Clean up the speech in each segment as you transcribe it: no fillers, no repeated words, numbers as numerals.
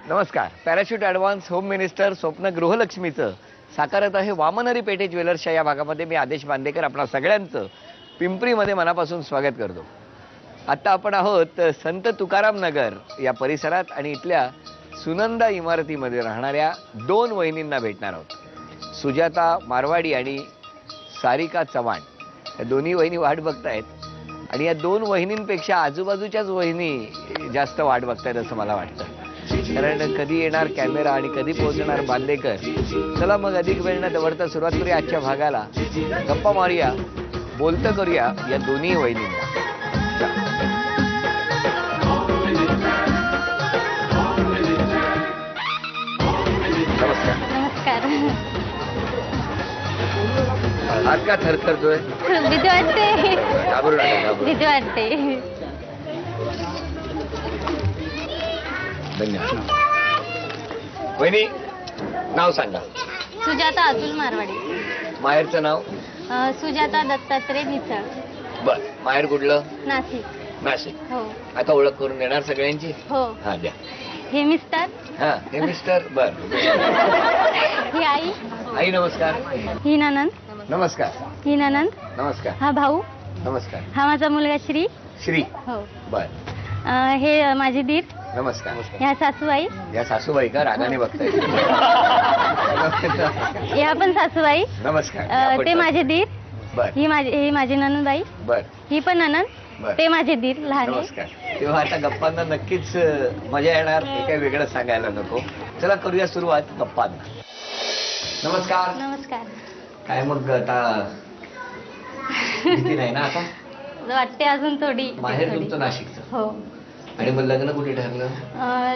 नमस्कार. Parachute advance home minister स्वप्न गृहलक्ष्मीचं साकारत आहे वामनहरी पेठे ज्वेलर्सच्या या भागामध्ये. मी आदेश बांदेकर आपणा सगळ्यांचं पिंपरीमध्ये मनापासून स्वागत करतो. आत्ता आपण आहोत संत तुकाराम नगर या परिसरात आणि इथल्या सुनंदा इमारतीमध्ये राहणाऱ्या दोन वहिनींना भेटणार आहोत. सुजाता मारवाडी आणि सारिका चव्हाण या दोन्ही वहिनी वाट बघतायत आणि या दोन वहिनींपेक्षा आजूबाजूच्याच वहिनी जास्त वाट बघतायत असं मला वाटतं. कारण कधी येणार कॅमेरा आणि कधी पोहोचणार बांदेकर. चला मग अधिक वेळ न दवडता सुरुवात करूया आजच्या भागाला. गप्पा मारूया, बोलतं करूया या दोन्ही वहिनींना. नमस्कार. नमस्कार. आज का थरथरतोय? भीती वाटते. घाबरू नका, घाबरू. भीती वाटते. धन्यवाद. वहिनी नाव सांगा. सुजाता अतुल मारवाडी. माहेरचं नाव? सुजाता दत्तात्रय मिसळ. बर. माहेर कुठलं? नाशिक. नाशिक. हो आता ओळख करून देणार सगळ्यांची? हो. हा द्या. हे मिस्टर. हा हे मिस्टर. बर. ही आई. आई नमस्कार. ही ननंद. नमस्कार. ही ननंद. नमस्कार. हा भाऊ. नमस्कार. हा माझा मुलगा श्री. श्री. हो. बर. हे माझी दीर. नमस्कार. ह्या सासूबाई. या सासूबाई का रागाने बघताय? ह्या पण सासूबाई. नमस्कार. ते माझे दीर. बर. ही माझी ननंदबाई. बर. ही पण ननंद. बर. ते माझे दीर लहान. नमस्कार. तेव्हा आता गप्पांना नक्कीच मजा येणार. हे काही वेगळं सांगायला नको. चला करूया सुरुवात गप्पांना. नमस्कार. नमस्कार. काय मग आता भीती नाही ना आता? वाटते अजून थोडी. माहेर तुमचं नाशिकचं? हो. आणि मग लग्न कुठे ठरलं?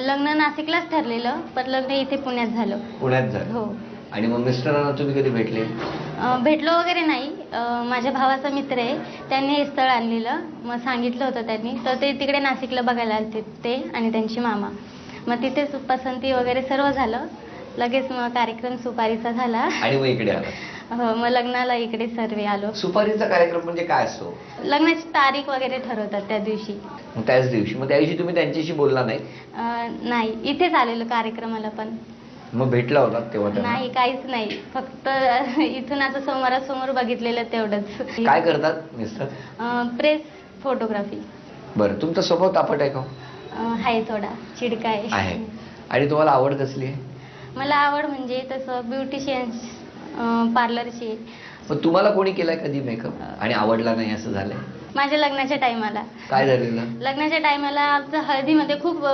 लग्न नाशिकलाच ठरलेलं, पण लग्न इथे पुण्यात झालं. पुण्यात झालं? हो. आणि मग मिस्टरांना तुम्ही कधी भेटले? भेटलो वगैरे नाही. माझ्या भावाचा मित्र आहे, त्यांनी हे स्थळ आणलेलं. मग सांगितलं होतं त्यांनी, तर ते तिकडे नाशिकला बघायला आले ते आणि त्यांची मामा. मग तिथेच पसंती वगैरे सर्व झालं. लगेच मग कार्यक्रम सुपारीचा झाला. आणि मग इकडे आला? हो. मग लग्नाला इकडे सर्व आलो. सुपारीचा कार्यक्रम म्हणजे काय असतो? लग्नाची तारीख वगैरे ठरवतात त्या दिवशी. मग त्याच दिवशी? मग त्या दिवशी तुम्ही त्यांच्याशी बोलला नाही? नाही, इथेच आलेलं कार्यक्रमाला. पण मग भेटला होता तेव्हा? नाही, काहीच नाही. फक्त इथून असं समोरासमोर बघितलेलं तेवढंच. काय करतात मिस्टर? Press photography. बरं. तुमचा स्वभाव तापट आहे का? आहे, थोडा चिडका आहे. आणि तुम्हाला आवड कसली आहे? मला आवड म्हणजे तसं ब्युटिशियन, पार्लरची. मग तुम्हाला कोणी केलाय कधी मेकअप आणि आवडला नाही असं झालंय? माझ्या लग्नाच्या टायमाला. काय झालेलं? लग्नाच्या टायमाला आमचं हळदीमध्ये खूप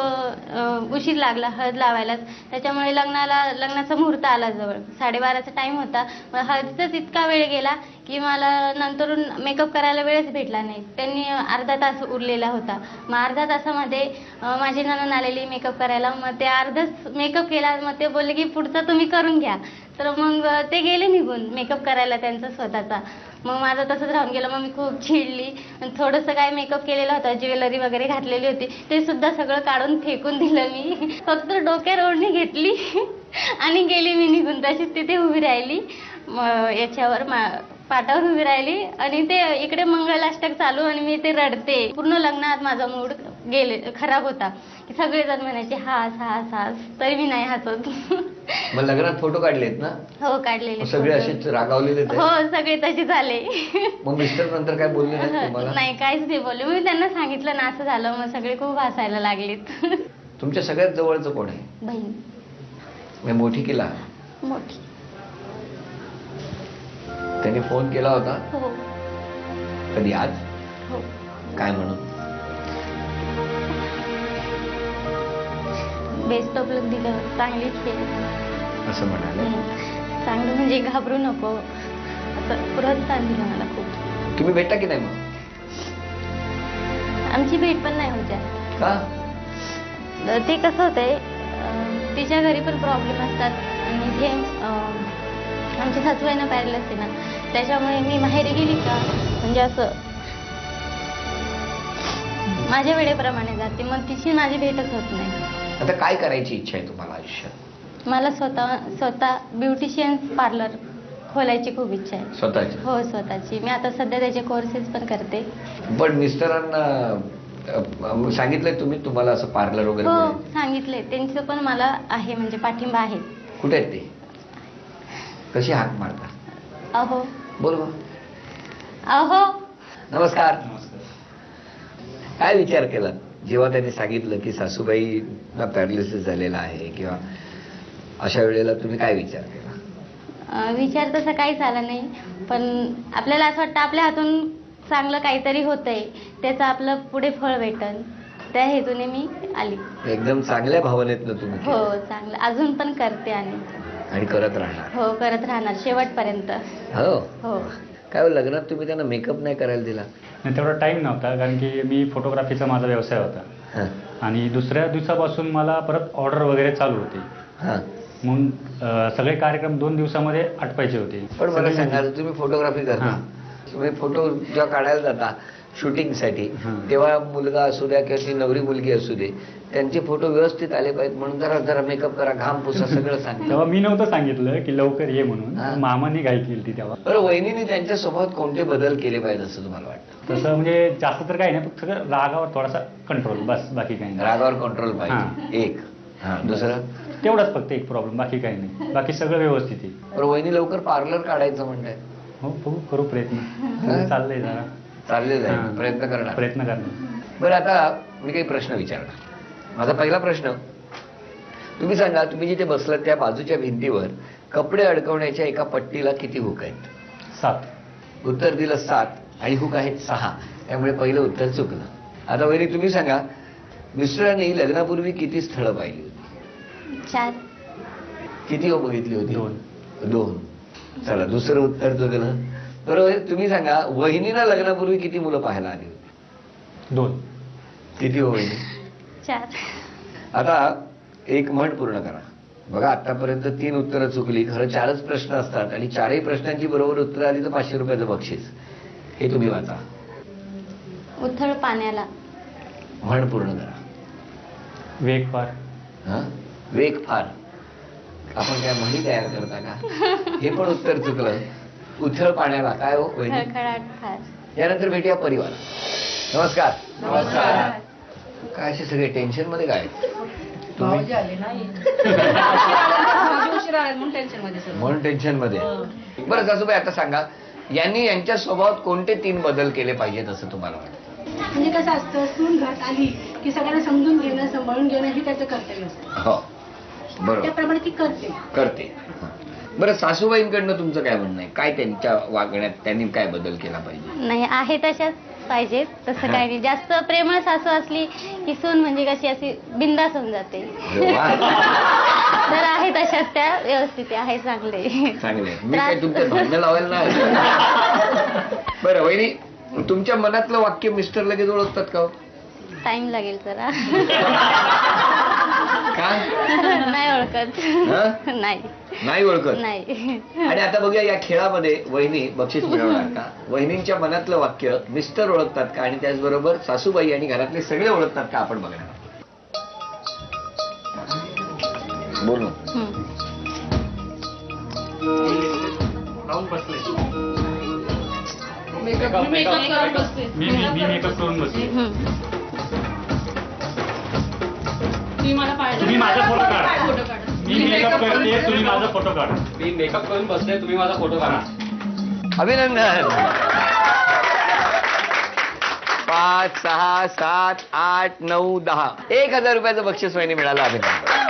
उशीर लागला हळद लावायलाच. त्याच्यामुळे लग्नाचा मुहूर्त आला जवळ. 12:30चा टाइम होता. मग हळदीचाच इतका वेळ गेला की मला नंतरून मेकअप करायला वेळच भेटला नाही. त्यांनी अर्धा तास उरलेला होता. मग अर्ध्या तासामध्ये माझी नणंद आलेली मेकअप करायला. मग ते अर्धच मेकअप केला. मग ते बोलले की पुढचा तुम्ही करून घ्या. तर मग ते गेले निघून मेकअप करायला त्यांचा स्वतःचा. मग माझं तसंच राहून गेलं. मग मी खूप चिडली. थोडंसं काय मेकअप केलेला होता, ज्वेलरी वगैरे घातलेली होती, ते सुद्धा सगळं काढून फेकून दिलं मी. फक्त डोक्यावर ओढणी घेतली आणि गेली मी निघून. तशीच तिथे उभी राहिली, याच्यावर पाटावर उभी राहिली आणि ते इकडे मंगलाष्टक चालू आणि मी ते रडते. पूर्ण लग्नात माझा मूड खराब होता. सगळेजण म्हणायचे हास हास हास, तरी मी नाही हसत. मग लग्नात फोटो काढलेत ना? हो, काढलेले. सगळे असेच रागावलेले? हो, सगळे तसे झाले. मग मिस्टर नंतर काय बोलले नाही तुम्हाला? नाही, काहीच नाही बोलले. मी त्यांना सांगितलं ना असं झालं. मग सगळे खूप हसायला लागलेत. तुमच्या सगळ्यात जवळचं कोण आहे? बहीण. मोठी केला? मोठी. त्यांनी फोन केला होता? हो. कधी आज? हो. काय म्हणून? बेस्ट ऑफ लक दिलं, चांगलीच केली असं म्हणाले? चांगलं म्हणजे घाबरू नको असं प्रोत्साहन दिलं मला खूप. तुम्ही भेटता की नाही मग? आमची भेट पण नाही होत्या. का? ते कसं होतंय, तिच्या घरी पण प्रॉब्लेम असतात आणि हे आमच्या सासूबाईंना पॅरलाइस आहे ना, त्याच्यामुळे मी माहेरी गेली का म्हणजे असं माझ्या वेळेप्रमाणे जाते. मग तिची माझी भेटच होत नाही. आता काय करायची इच्छा आहे तुम्हाला आयुष्यात? मला स्वतः ब्युटिशियन पार्लर खोलायची खूप इच्छा आहे. स्वतःची? हो, स्वतःची. मी आता सध्या त्याचे कोर्सेस पण करते. पण मिस्टरांना सांगितलंय तुम्ही तुम्हाला असं पार्लर वगैरे हो कुठे? सांगितले, त्यांचं पण मला आहे म्हणजे पाठिंबा आहे. कुठे आहेत ते? कशी हाक मारता? अहो बोल बा. अहो नमस्कार. काय विचार केला जेव्हा त्यांनी सांगितलं की सासूबाईंना पॅरालिसिस झालेला आहे, किंवा अशा वेळेला तुम्ही काय विचार केला? विचार तसा काहीच आला नाही, पण आपल्याला असं वाटतं आपल्या हातून चांगलं काहीतरी होतंय, त्याचं आपलं पुढे फळ भेटन, त्या हेतूने मी आली. एकदम चांगल्या भावनेतनं तुम्ही हो केलं. चांगलं, अजून पण करते आणि करत राहणार. हो करत राहणार शेवटपर्यंत. हो. हो. काय हो, लग्नात तुम्ही त्यांना मेकअप नाही करायला दिला? नाही, तेवढा टाईम नव्हता, कारण की मी फोटोग्राफीचा माझा व्यवसाय होता. हां आणि दुसऱ्या दिवसापासून मला परत ऑर्डर वगैरे चालू होती. हां. मग सगळे कार्यक्रम 2 दिवसामध्ये आटपायचे होते. पण मला सगळे सांगा, तुम्ही फोटोग्राफी करता, हां. तुम्ही फोटो जेव्हा काढायला जाता शूटिंगसाठी, हां. तेव्हा मुलगा असू द्या किंवा ती नवरी मुलगी असू दे, त्यांचे फोटो व्यवस्थित आले पाहिजेत म्हणून जरा जरा मेकअप करा, घाम पुसा, सगळं सांगा. तेव्हा मी नव्हतं सांगितलं की लवकर ये म्हणून. हां. मामाने घाई केली ती तेव्हा. बरं, वहिनीने त्यांच्या स्वभावात कोणते बदल केले पाहिजे असं तुम्हाला वाटतं? तसं म्हणजे जास्त तर काही नाही, फक्त सगळं रागावर थोडासा कंट्रोल, बस बाकी काही नाही. रागावर कंट्रोल पाहिजे, हां. एक. हां, दुसरं? तेवढाच फक्त एक प्रॉब्लेम, बाकी काही नाही, बाकी सगळं व्यवस्थित आहे. बरं, वहिनी लवकर पार्लर काढायचं म्हणताय. हो, बघू, करू प्रयत्न. हां. चाललंय जरा चालले जाईल, हां. प्रयत्न करणार. प्रयत्न करणार. बरं, आता मी काही प्रश्न विचारणार. माझा पहिला प्रश्न, तुम्ही सांगा, तुम्ही जिथे बसलात त्या बाजूच्या भिंतीवर कपडे अडकवण्याच्या एका पट्टीला किती हुक आहेत? 7. उत्तर दिलं 7 आणि हुक आहेत 6, त्यामुळे पहिलं उत्तर चुकलं. आता वहिनी तुम्ही सांगा, मिस्टरांनी लग्नापूर्वी किती स्थळं पाहिली होती? 4. किती हो बघितली होती? 2. 2. चला, दुसरं उत्तर चुकलं. बरोबर. तुम्ही सांगा, वहिनीला लग्नापूर्वी किती मुलं पाहायला आली होती? 2. किती हो वहिनी? 4. आता एक म्हण पूर्ण करा. बघा, आतापर्यंत 3 उत्तरं चुकली. खरं 4च प्रश्न असतात आणि 4ही प्रश्नांची बरोबर उत्तरं आली तर 500 रुपयाचं बक्षीस. हे तुम्ही वाचा. उथळ पाण्याला. म्हण पूर्ण करा. वेग फार. हा, वेग फार. आपण काय म्हणी तयार करता का? हे पण उत्तर चुकलं. उथळ पाण्याला काय हो वहिनी? खळखळाट फार. यानंतर भेटूया परिवार. नमस्कार. नमस्कार. काय असे सगळे टेन्शन मध्ये काय? तुम्ही म्हणून टेन्शन मध्ये. बरं सासूबाई, आता सांगा, यांनी यांच्या स्वभावात कोणते 3 बदल केले पाहिजेत असं तुम्हाला वाटतं? म्हणजे कसं असतं, सून घरात आली की सगळ्यांना समजून घेणं, सांभाळून घेणं हे त्याचं कर्तव्य असतं. हो, बरोबर. त्याप्रमाणे ती करते. बरं, सासूबाईंकडनं तुमचं काय म्हणणं आहे? काय त्यांच्या वागण्यात त्यांनी काय बदल केला पाहिजे? नाही, आहे तशाच पाहिजेत, तसं काही नाही. जास्त प्रेमळ सासू असली की सून म्हणजे कशी अशी बिंदास होऊन जाते. वा. तर आहे तशाच त्या व्यवस्थित आहे, चांगले. चांगले. मी काय तुमचं भांडण लावायला नाही. बरं वहिनी, तुमच्या मनातलं वाक्य मिस्टर लगेच ओळखतात का? टाइम लागेल जरा. का? नाही ओळखत. हं? नाही. नाही ओळखत. नाही. आणि आता बघूया या खेळामध्ये वहिनी बक्षीस मिळवणार का? वहिनींच्या मनातलं वाक्य मिस्टर ओळखतात का, आणि त्याचबरोबर सासूबाई आणि घरातले सगळे ओळखतात का, आपण बघणार. बोलू. मी मेकअप करून बसले. तुम्ही माझा फोटो काढा. मी मेकअप करते, तुम्ही माझा फोटो काढा. मी मेकअप करून बसले, तुम्ही माझा फोटो काढा. अभिनंदन. 5, 6, 7, 8, 9, 10 1000 रुपयाचं बक्षीस वहिनी मिळालं. अभिनंदन.